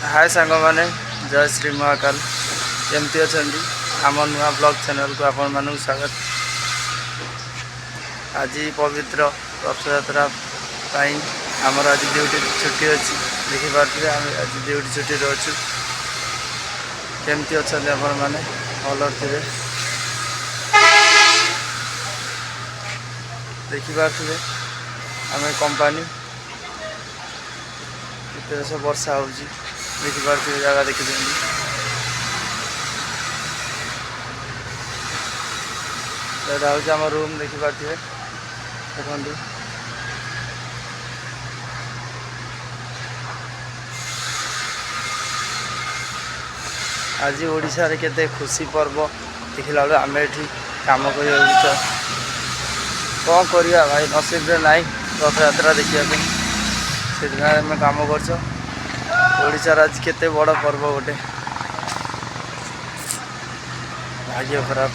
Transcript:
हाय सांग मैंने जय श्री महाकाल केमती अच्छा आम नुआ ब्लॉग चैनल को आपण मानक स्वागत। आज पवित्र रथयात्रा आमर आज ड्यूटी छुट्टी अच्छी देखिपे आम आज ड्यूटी छुट्टी अच्छु केमती अच्छा आपण मैंने भल थे देखिपे आम कंपानी सब वर्षा हो देखिपे जगह देखी हूँ आम रूम देखिपे देखते आज ओडिशा रे केते खुशी पर्व देखला बेले आम एठी काम कर कौन करिया भाई नसीब रे नाई रथयात्रा देखिया से आम कम कर आज केते बड़ पर्व गोटे भाग्य खराब।